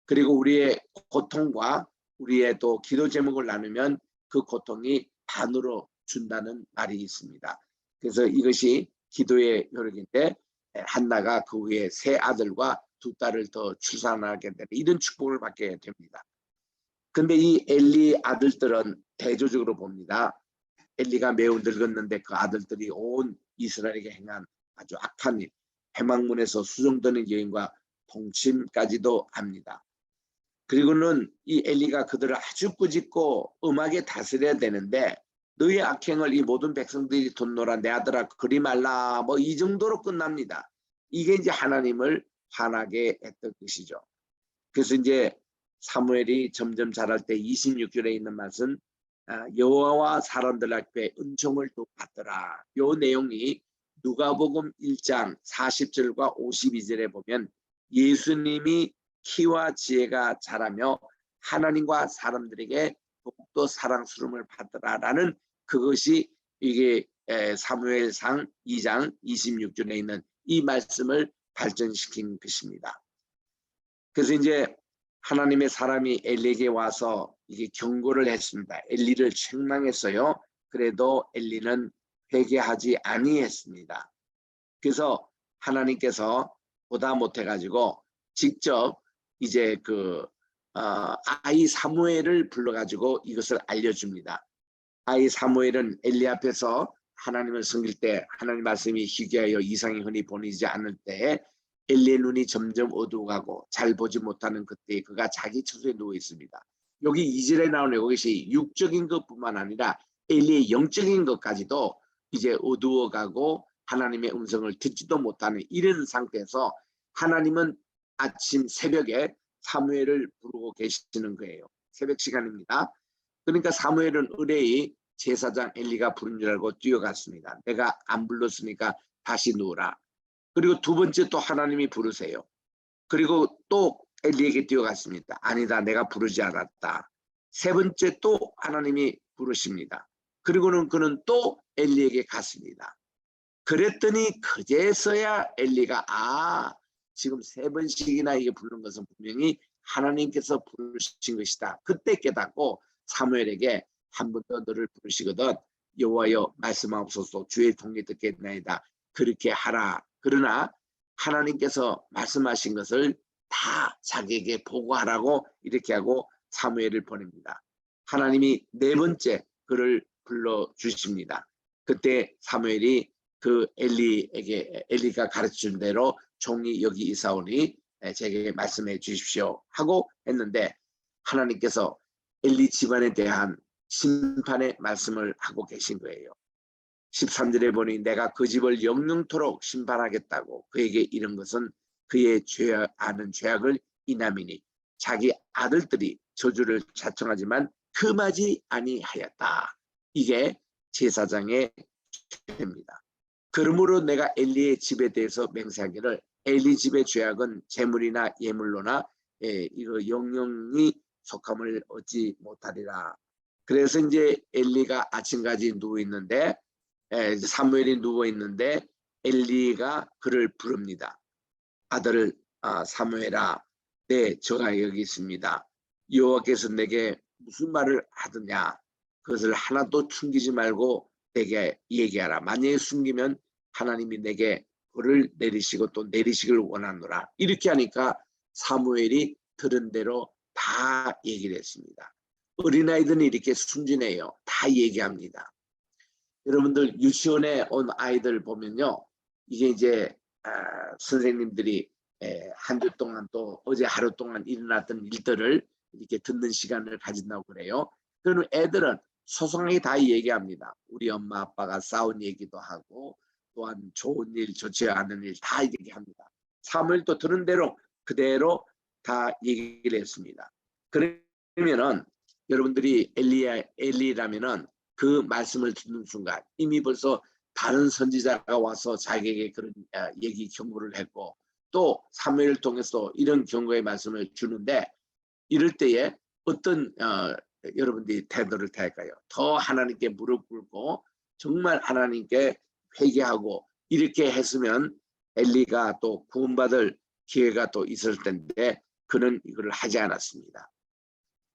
그리고 우리의 고통과 우리의 또 기도 제목을 나누면 그 고통이 반으로 준다는 말이 있습니다. 그래서 이것이 기도의 효력인데, 한나가 그 후에 세 아들과 두 딸을 더 출산하게 되는 이런 축복을 받게 됩니다. 근데 이 엘리 아들들은 대조적으로 봅니다. 엘리가 매우 늙었는데 그 아들들이 온 이스라엘에게 행한 아주 악한 일, 회막문에서 수종드는 여인과 동침까지도 합니다. 그리고는 이 엘리가 그들을 아주 꾸짖고 엄하게 다스려야 되는데, 너의 악행을 이 모든 백성들이 돕노라, 내 아들아 그리 말라, 뭐 이 정도로 끝납니다. 이게 이제 하나님을 화나게 했던 것이죠. 그래서 이제 사무엘이 점점 자랄 때 26절에 있는 말씀, 여호와와 사람들 앞에 은총을 또 받더라. 요 내용이 누가복음 1장 40절과 52절에 보면 예수님이 키와 지혜가 자라며 하나님과 사람들에게 더욱더 사랑스러움을 받더라라는 그것이 이게 사무엘상 2장 26절에 있는 이 말씀을 발전시킨 것입니다. 그래서 이제 하나님의 사람이 엘리에게 와서 이게 경고를 했습니다. 엘리를 책망했어요. 그래도 엘리는 회개하지 아니했습니다. 그래서 하나님께서 보다 못해가지고 직접 이제 아이 사무엘을 불러가지고 이것을 알려줍니다. 아이 사무엘은 엘리 앞에서 하나님을 섬길 때 하나님 말씀이 희귀하여 이상이 흔히 보이지 않을 때에 엘리의 눈이 점점 어두워가고 잘 보지 못하는 그때 그가 자기 처소에 누워 있습니다. 여기 2절에 나오는 이것이 육적인 것뿐만 아니라 엘리의 영적인 것까지도 이제 어두워가고 하나님의 음성을 듣지도 못하는 이런 상태에서 하나님은 아침 새벽에 사무엘을 부르고 계시는 거예요. 새벽 시간입니다. 그러니까 사무엘은 의뢰의 제사장 엘리가 부른 줄 알고 뛰어갔습니다. 내가 안 불렀으니까 다시 누우라. 그리고 두 번째 또 하나님이 부르세요. 그리고 또 엘리에게 뛰어갔습니다. 아니다, 내가 부르지 않았다. 세 번째 또 하나님이 부르십니다. 그리고는 그는 또 엘리에게 갔습니다. 그랬더니 그제서야 엘리가 지금 세 번씩이나 이게 부른 것은 분명히 하나님께서 부르신 것이다. 그때 깨닫고 사무엘에게 한 번 더 너를 부르시거든 여호와여 말씀하옵소서, 주의 통에 듣겠나이다. 그렇게 하라. 그러나 하나님께서 말씀하신 것을 다 자기에게 보고하라고 이렇게 하고 사무엘을 보냅니다. 하나님이 네 번째 그를 불러주십니다. 그때 사무엘이 그 엘리가 가르쳐준 대로 종이 여기 이사오니 제게 말씀해 주십시오 하고 했는데, 하나님께서 엘리 집안에 대한 심판의 말씀을 하고 계신 거예요. 13절에 보니 내가 그 집을 영영토록 심판하겠다고 그에게 이른 것은 그의 아는 죄악을 인함이니 자기 아들들이 저주를 자청하지만 금하지 아니하였다. 이게 제사장의 죄입니다. 그러므로 내가 엘리의 집에 대해서 맹세하기를 엘리 집의 죄악은 재물이나 예물로나 이거 영영이 속함을 얻지 못하리라. 그래서 이제 엘리가 아침까지 누워 있는데 사무엘이 누워 있는데 엘리가 그를 부릅니다. 아들 사무엘아, 네, 저가 여기 있습니다. 여호와께서 내게 무슨 말을 하느냐? 그것을 하나도 숨기지 말고 내게 얘기하라. 만약에 숨기면 하나님이 내게 벌을 내리시고 또 내리시길 원하노라. 이렇게 하니까 사무엘이 들은 대로 다 얘기를 했습니다. 어린아이들은 이렇게 순진해요. 다 얘기합니다. 여러분들 유치원에 온 아이들 보면요. 이게 이제 선생님들이 한 주 동안 또 어제 하루 동안 일어났던 일들을 이렇게 듣는 시간을 가진다고 그래요. 그러면 애들은 소소하게 다 얘기합니다. 우리 엄마 아빠가 싸운 얘기도 하고 또한 좋은 일, 좋지 않은 일 다 얘기합니다. 사무엘도 들은 대로 그대로 다 얘기를 했습니다. 그러면은 여러분들이 엘리라면은 그 말씀을 듣는 순간 이미 벌써 다른 선지자가 와서 자기에게 그런 얘기 경고를 했고 또 사무엘을 통해서 이런 경고의 말씀을 주는데 이럴 때에 어떤 여러분들이 태도를 택할까요? 더 하나님께 무릎 꿇고 정말 하나님께 회개하고 이렇게 했으면 엘리가 또 구원받을 기회가 또 있을 텐데 그는 이걸 하지 않았습니다.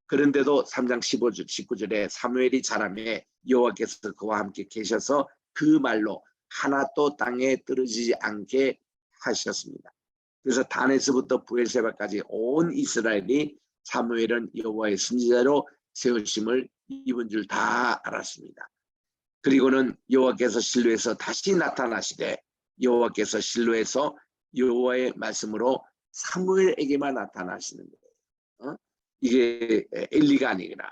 그런데도 3장 15절, 19절에 사무엘이 자라매 여호와께서 그와 함께 계셔서 그 말로 하나도 땅에 떨어지지 않게 하셨습니다. 그래서 단에서부터 부엘세바까지 온 이스라엘이 사무엘은 여호와의 선지자로 세우심을 입은 줄 다 알았습니다. 그리고는 여호와께서 실로에서 다시 나타나시되 여호와께서 실로에서 여호와의 말씀으로 사무엘에게만 나타나시는 거예요. 이게 엘리가 아니구나.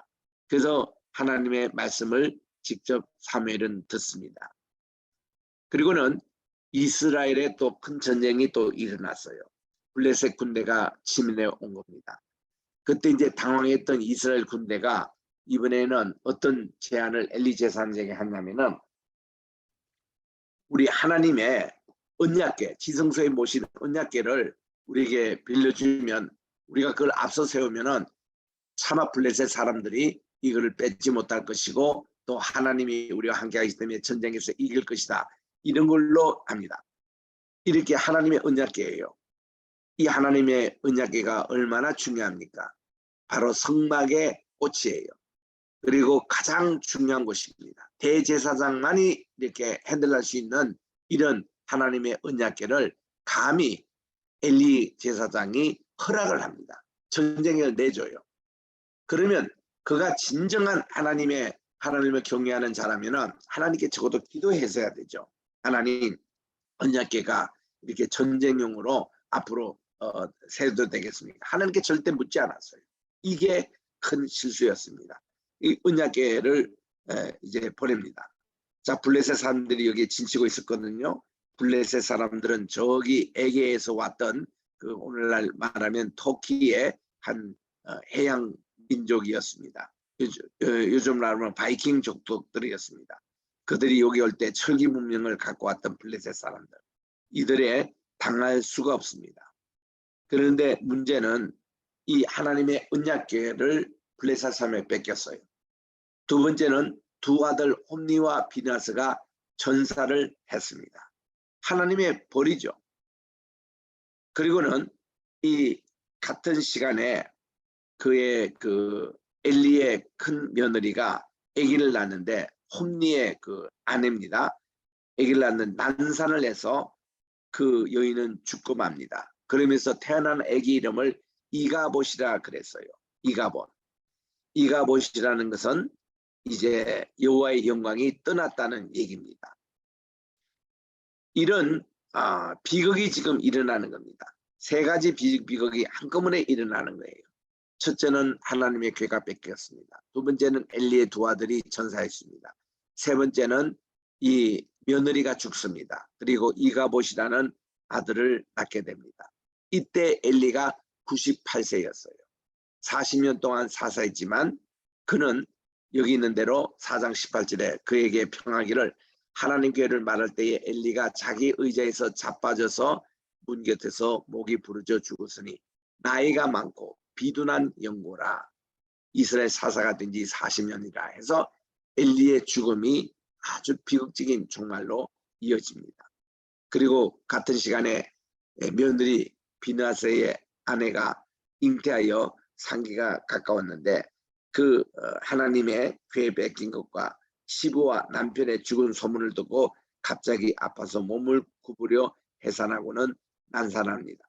그래서 하나님의 말씀을 직접 사무엘은 듣습니다. 그리고는 이스라엘에 또 큰 전쟁이 또 일어났어요. 블레셋 군대가 침입해 온 겁니다. 그때 이제 당황했던 이스라엘 군대가 이번에는 어떤 제안을 엘리 제사장에게 했냐면은 우리 하나님의 언약궤, 지성소에 모신 언약궤를 우리에게 빌려주면 우리가 그걸 앞서 세우면은 차마 블레셋 사람들이 이거를 뺏지 못할 것이고 또 하나님이 우리와 함께하기 때문에 전쟁에서 이길 것이다. 이런 걸로 합니다. 이렇게 하나님의 언약궤예요. 이 하나님의 언약궤가 얼마나 중요합니까? 바로 성막의 꽃이에요. 그리고 가장 중요한 것입니다. 대제사장만이 이렇게 핸들할 수 있는 이런 하나님의 언약궤를 감히 엘리 제사장이 허락을 합니다. 전쟁을 내줘요. 그러면 그가 진정한 하나님을 경외하는 자라면은 하나님께 적어도 기도해서야 되죠. 하나님, 언약궤가 이렇게 전쟁용으로 앞으로 세워도 되겠습니까? 하나님께 절대 묻지 않았어요. 이게 큰 실수였습니다. 이 언약궤를 이제 보냅니다. 자, 블레셋 사람들이 여기에 진치고 있었거든요. 블레셋 사람들은 저기 에게에서 왔던 그 오늘날 말하면 터키의 한 해양 민족이었습니다. 요즘 말하면 바이킹 족속들이었습니다. 그들이 여기 올 때 철기 문명을 갖고 왔던 블레셋 사람들. 이들에 당할 수가 없습니다. 그런데 문제는 이 하나님의 언약궤를 블레셋 사람에 뺏겼어요. 두 번째는 두 아들 홈니와 비나스가 전사를 했습니다. 하나님의 벌이죠. 그리고는 이 같은 시간에 그의 그 엘리의 큰 며느리가 아기를 낳는데 홈니의 그 아내입니다. 아기를 낳는 난산을 해서 그 여인은 죽고 맙니다. 그러면서 태어난 아기 이름을 이가봇이라 그랬어요. 이가봇. 이가봇이라는 것은 이제 여호와의 영광이 떠났다는 얘기입니다. 이런 비극이 지금 일어나는 겁니다. 세 가지 비극이 한꺼번에 일어나는 거예요. 첫째는 하나님의 궤가 뺏겼습니다. 두 번째는 엘리의 두 아들이 전사했습니다. 세 번째는 이 며느리가 죽습니다. 그리고 이가봇이라는 아들을 낳게 됩니다. 이때 엘리가 98세였어요. 40년 동안 사사했지만 그는 여기 있는 대로 4장 18절에 그에게 평하기를 하나님께를 말할 때에 엘리가 자기 의자에서 자빠져서 문 곁에서 목이 부러져 죽었으니 나이가 많고 비둔한 영고라 이스라엘 사사가 된 지 40년이라 해서 엘리의 죽음이 아주 비극적인 종말로 이어집니다. 그리고 같은 시간에 며느리 비느하스의 아내가 잉태하여 상기가 가까웠는데 그 하나님의 괴에 뺏긴 것과 시부와 남편의 죽은 소문을 듣고 갑자기 아파서 몸을 구부려 해산하고는 난산합니다.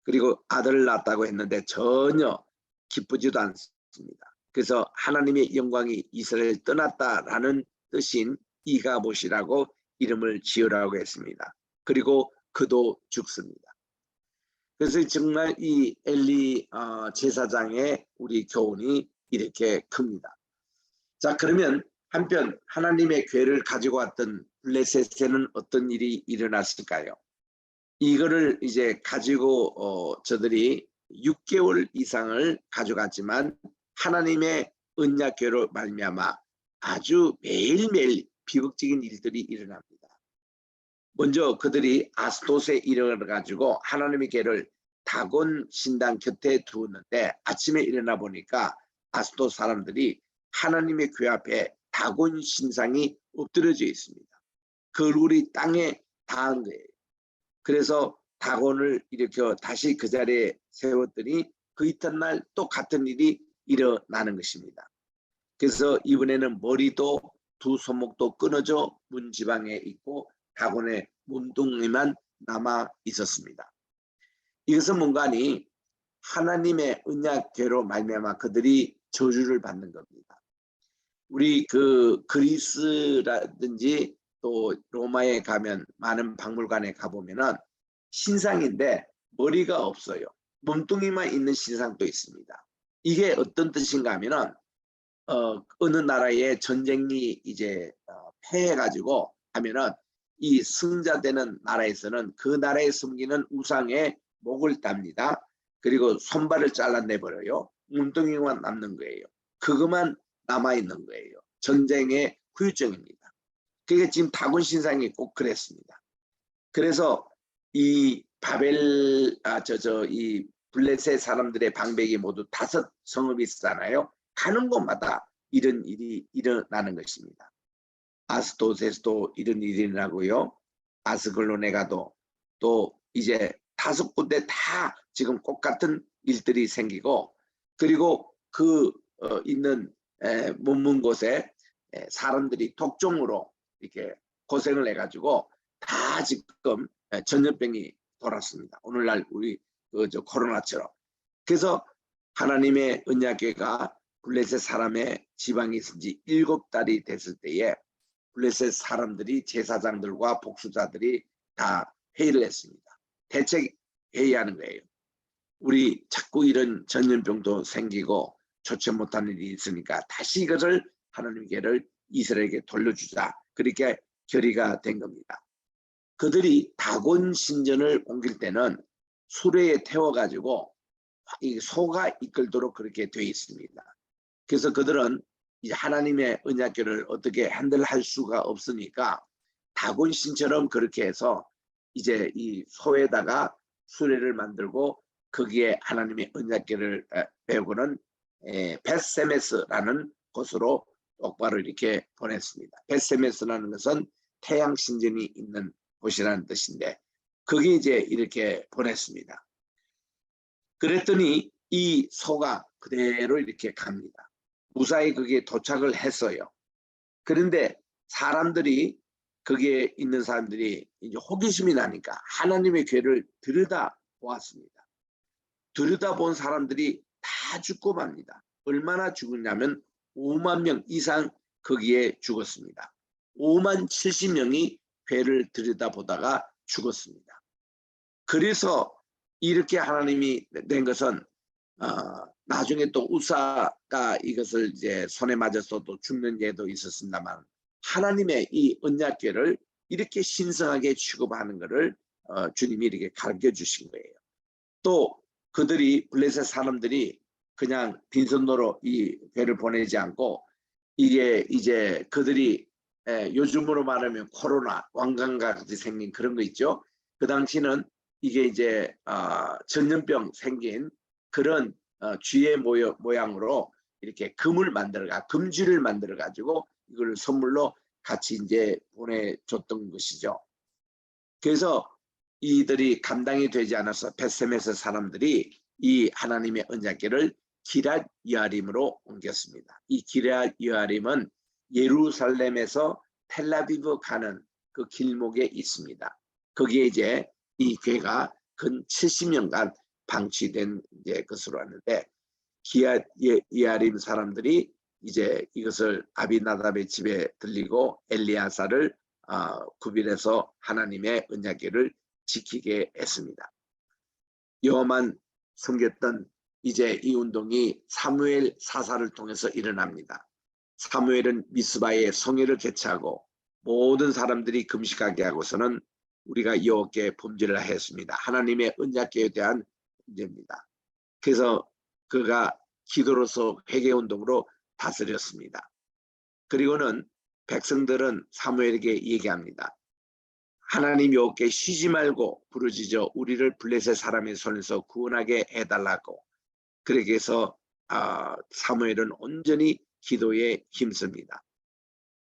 그리고 아들을 낳았다고 했는데 전혀 기쁘지도 않습니다. 그래서 하나님의 영광이 이스라엘 떠났다라는 뜻인 이가봇이라고 이름을 지으라고 했습니다. 그리고 그도 죽습니다. 그래서 정말 이 엘리 제사장의 우리 교훈이 이렇게 큽니다. 자, 그러면 한편 하나님의 괴를 가지고 왔던 블레셋에는 어떤 일이 일어났을까요? 이거를 이제 가지고 저들이 6개월 이상을 가져갔지만 하나님의 언약궤로 말미암아 아주 매일매일 비극적인 일들이 일어납니다. 먼저 그들이 아스돗에 이르러가지고 하나님의 궤를 다곤 신당 곁에 두었는데 아침에 일어나 보니까 아스돗 사람들이 하나님의 궤 앞에 다곤 신상이 엎드려져 있습니다. 그 얼굴이 땅에 닿은 거예요. 그래서 다곤을 일으켜 다시 그 자리에 세웠더니 그 이튿날 또 같은 일이 일어나는 것입니다. 그래서 이번에는 머리도 두 손목도 끊어져 문지방에 있고 다곤의 몸뚱이만 남아 있었습니다. 이것은 뭔가니 하나님의 언약궤로 말미암아 그들이 저주를 받는 겁니다. 우리 그 그리스라든지 또 로마에 가면 많은 박물관에 가보면은 신상인데 머리가 없어요. 몸뚱이만 있는 신상도 있습니다. 이게 어떤 뜻인가 하면은 어느 나라의 전쟁이 이제 패해가지고 하면은 이 승자되는 나라에서는 그 나라에 숨기는 우상의 목을 땁니다. 그리고 손발을 잘라내버려요. 몸뚱이만 남는 거예요. 그것만 남아있는 거예요. 전쟁의 후유증입니다. 그게 지금 다곤 신상이 꼭 그랬습니다. 그래서 이 이 블레셋 사람들의 방백이 모두 5 성읍이 있잖아요. 가는 곳마다 이런 일이 일어나는 것입니다. 아스돗에서도 이런 일이 일어나고요. 아스글론에 가도 또 이제 5 군데 다 지금 똑같은 일들이 생기고 그리고 그 있는 머문 곳에 사람들이 독종으로 이렇게 고생을 해가지고 다 지금 전염병이 돌았습니다. 오늘날 우리 코로나처럼. 그래서 하나님의 언약궤가 블레셋 사람의 지방에 있은 지 7달이 됐을 때에 블레셋 사람들이 제사장들과 복수자들이 다 회의를 했습니다. 대책 회의하는 거예요. 우리 자꾸 이런 전염병도 생기고 조치 못하는 일이 있으니까 다시 이것을 하나님께를 이스라엘에게 돌려주자. 그렇게 결의가 된 겁니다. 그들이 다곤 신전을 옮길 때는 수레에 태워가지고 이 소가 이끌도록 그렇게 되어 있습니다. 그래서 그들은 이제 하나님의 언약궤를 어떻게 핸들할 수가 없으니까 다곤 신처럼 그렇게 해서 이제 이 소에다가 수레를 만들고 거기에 하나님의 언약궤를 메우고는 벳세메스라는 곳으로 똑바로 이렇게 보냈습니다. 벳세메스라는 것은 태양 신전이 있는 곳이라는 뜻인데 거기 이제 이렇게 보냈습니다. 그랬더니 이 소가 그대로 이렇게 갑니다. 무사히 거기에 도착을 했어요. 그런데 사람들이 거기에 있는 사람들이 이제 호기심이 나니까 하나님의 궤를 들여다보았습니다. 들여다본 사람들이 다 죽고 맙니다. 얼마나 죽었냐면 5만 명 이상 거기에 죽었습니다. 5만 70명이 궤를 들여다보다가 죽었습니다. 그래서 이렇게 하나님이 된 것은 나중에 또 우사가 이것을 이제 손에 맞아서 또 죽는 예도 있었습니다만 하나님의 이 언약궤를 이렇게 신성하게 취급하는 것을 주님이 이렇게 가르쳐 주신 거예요. 또 그들이 블레셋 사람들이 그냥 빈손으로 이 궤를 보내지 않고 이게 이제 그들이 요즘으로 말하면 코로나 왕관과 같이 생긴 그런 거 있죠. 그 당시는 이게 이제 전염병 생긴 그런 쥐의 모양으로 이렇게 금쥐를 만들어 가지고 이걸 선물로 같이 이제 보내줬던 것이죠. 그래서 이들이 감당이 되지 않아서 벳세메스 사람들이 이 하나님의 언약궤를 기럇 여아림으로 옮겼습니다. 이 기럇 여아림은 예루살렘에서 텔라비브 가는 그 길목에 있습니다. 거기에 이제 이 궤가 근 70년간 방치된 이제 것으로 왔는데, 기럇 여아림 사람들이 이제 이것을 아비나답의 집에 들리고 엘리야사를 구별해서 하나님의 언약궤를 지키게 했습니다. 여호와만 섬겼던 이제 이 운동이 사무엘 사사를 통해서 일어납니다. 사무엘은 미스바에 성회를 개최하고 모든 사람들이 금식하게 하고서는 우리가 여호와께 범죄를 했습니다. 하나님의 언약궤에 대한 문제입니다. 그래서 그가 기도로서 회개운동으로 다스렸습니다. 그리고는 백성들은 사무엘에게 얘기합니다. 하나님 여호와께 쉬지 말고 부르짖어 우리를 블레셋 사람의 손에서 구원하게 해달라고. 그렇게 해서 사무엘은 온전히 기도에 힘씁니다.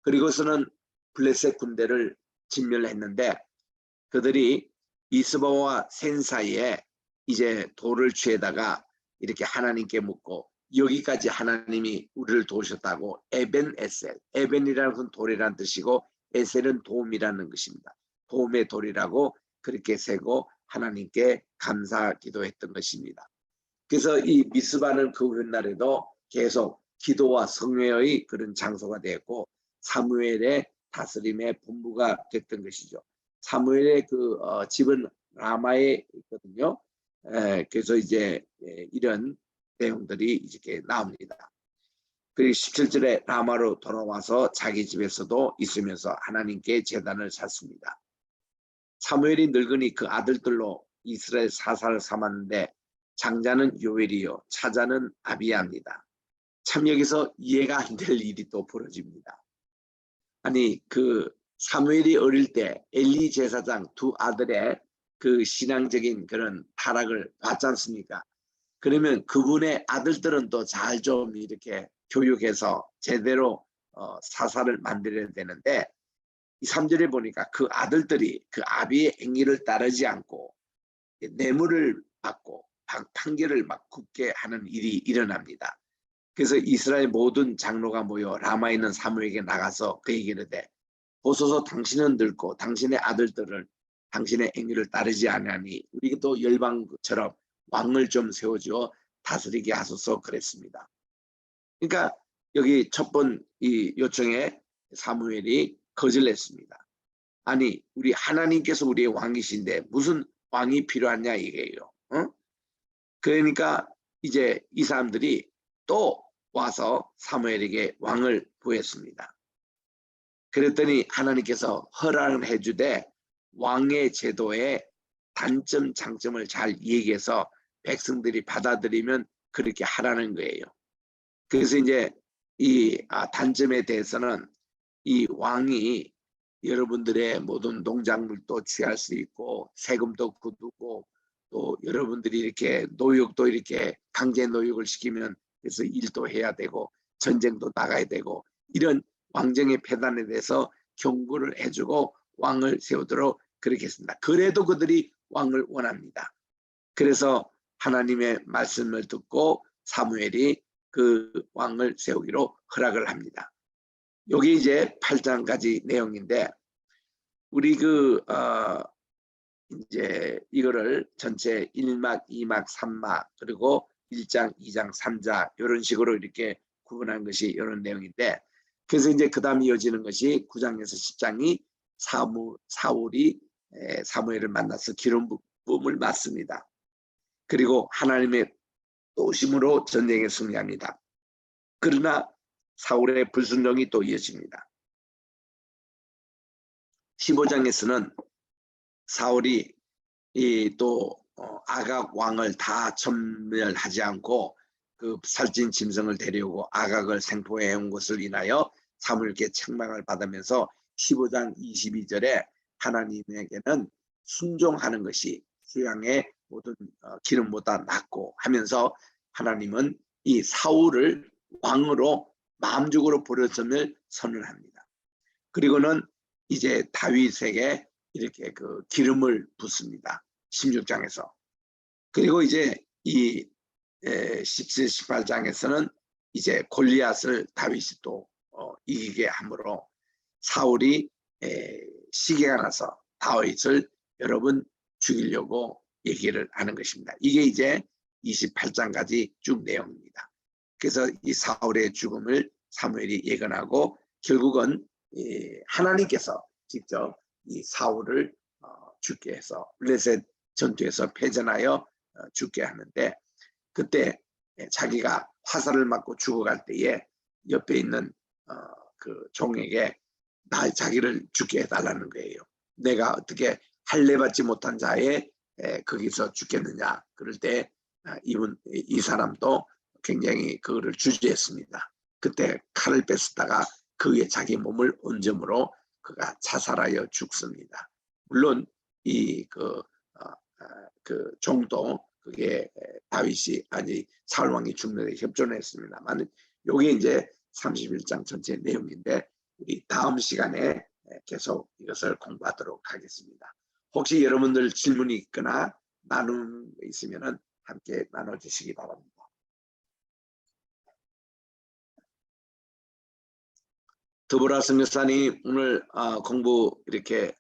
그리고서는 블레셋 군대를 진멸했는데, 그들이 미스바와 센 사이에 이제 돌을 취해다가 이렇게 하나님께 묻고, 여기까지 하나님이 우리를 도우셨다고 에벤 에셀, 에벤이라는 것은 돌이라는 뜻이고 에셀은 도움이라는 것입니다. 도움의 돌이라고 그렇게 세고 하나님께 감사 기도했던 것입니다. 그래서 이 미스바는 그 훗날에도 계속 기도와 성회의 그런 장소가 되었고 사무엘의 다스림의 본부가 됐던 것이죠. 사무엘의 그 집은 라마에 있거든요. 그래서 이제 이런 내용들이 이렇게 나옵니다. 그리고 17절에 라마로 돌아와서 자기 집에서도 있으면서 하나님께 제단을 샀습니다. 사무엘이 늙으니 그 아들들로 이스라엘 사사를 삼았는데 장자는 요엘이요 차자는 아비야입니다. 참 여기서 이해가 안 될 일이 또 벌어집니다. 아니 그 사무엘이 어릴 때 엘리 제사장 두 아들의 그 신앙적인 그런 타락을 봤지 않습니까? 그러면 그분의 아들들은 또 잘 좀 이렇게 교육해서 제대로 사사를 만들어야 되는데 이 3절에 보니까 그 아들들이 그 아비의 행위를 따르지 않고 뇌물을 받고 판결을 막 굳게 하는 일이 일어납니다. 그래서 이스라엘 모든 장로가 모여 라마에 있는 사무엘에게 나가서 그 얘기를 해. 보소서 당신은 늙고 당신의 아들들을 당신의 행위를 따르지 않으니 우리도 열방처럼 왕을 좀 세워주어 다스리게 하소서 그랬습니다. 그러니까 여기 첫 번 이 요청에 사무엘이 거절했습니다. 아니 우리 하나님께서 우리의 왕이신데 무슨 왕이 필요하냐 이게요. 그러니까 이제 이 사람들이 또 와서 사무엘에게 왕을 구했습니다. 그랬더니 하나님께서 허락을 해주되 왕의 제도의 단점 장점을 잘 얘기해서 백성들이 받아들이면 그렇게 하라는 거예요. 그래서 이제 이 단점에 대해서는 이 왕이 여러분들의 모든 농작물도 취할 수 있고 세금도 굳고 또 여러분들이 이렇게 노역도 이렇게 강제 노역을 시키면 그래서 일도 해야 되고 전쟁도 나가야 되고 이런 왕정의 폐단에 대해서 경고를 해주고 왕을 세우도록 그렇게 했습니다. 그래도 그들이 왕을 원합니다. 그래서 하나님의 말씀을 듣고 사무엘이 그 왕을 세우기로 허락을 합니다. 여기 이제 8장까지 내용인데 우리 이제 이거를 전체 1막, 2막, 3막 그리고 1장, 2장, 3장 이런 식으로 이렇게 구분한 것이 이런 내용인데 그래서 이제 그 다음 이어지는 것이 9장에서 10장이 사울이 사무엘을 만나서 기름 부음을 맞습니다. 그리고 하나님의 도심으로 전쟁에 승리합니다. 그러나 사울의 불순종이 또 이어집니다. 15장에서는 사울이 또 아각 왕을 다 전멸하지 않고 그 살찐 짐승을 데려오고 아각을 생포해 온 것을 인하여 사무엘께 책망을 받으면서 15장 22절에 하나님에게는 순종하는 것이 주양의 모든 기름보다 낫고 하면서 하나님은 이 사울을 왕으로 마음적으로 버렸음을 선언합니다. 그리고는 이제 다윗에게 이렇게 그 기름을 붓습니다. 16장에서. 그리고 이제 이 17, 18장에서는 이제 골리앗을 다윗이 또 이기게 함으로 사울이 시기가 나서 다윗을 여러분 죽이려고 얘기를 하는 것입니다. 이게 이제 28장까지 쭉 내용입니다. 그래서 이 사울의 죽음을 사무엘이 예언하고 결국은 하나님께서 직접 이 사울을 죽게 해서 블레셋 전투에서 패전하여 죽게 하는데, 그때 자기가 화살을 맞고 죽어갈 때에 옆에 있는 그 종에게 자기를 죽게 해달라는 거예요. 내가 어떻게 할례 받지 못한 자에 거기서 죽겠느냐. 그럴 때 이 사람도 굉장히 그거를 주저했습니다. 그때 칼을 뺐다가 그 위에 자기 몸을 얹음으로 그가 자살하여 죽습니다. 물론 그 종도 그게 다윗이 아니 사울 왕이 죽는 데 협조를 했습니다만, 요게 이제 31장 전체 내용인데 우리 다음 시간에 계속 이것을 공부하도록 하겠습니다. 혹시 여러분들 질문이 있거나 나누는 게 있으면 함께 나눠주시기 바랍니다. 더불어 선교사님 오늘 공부 이렇게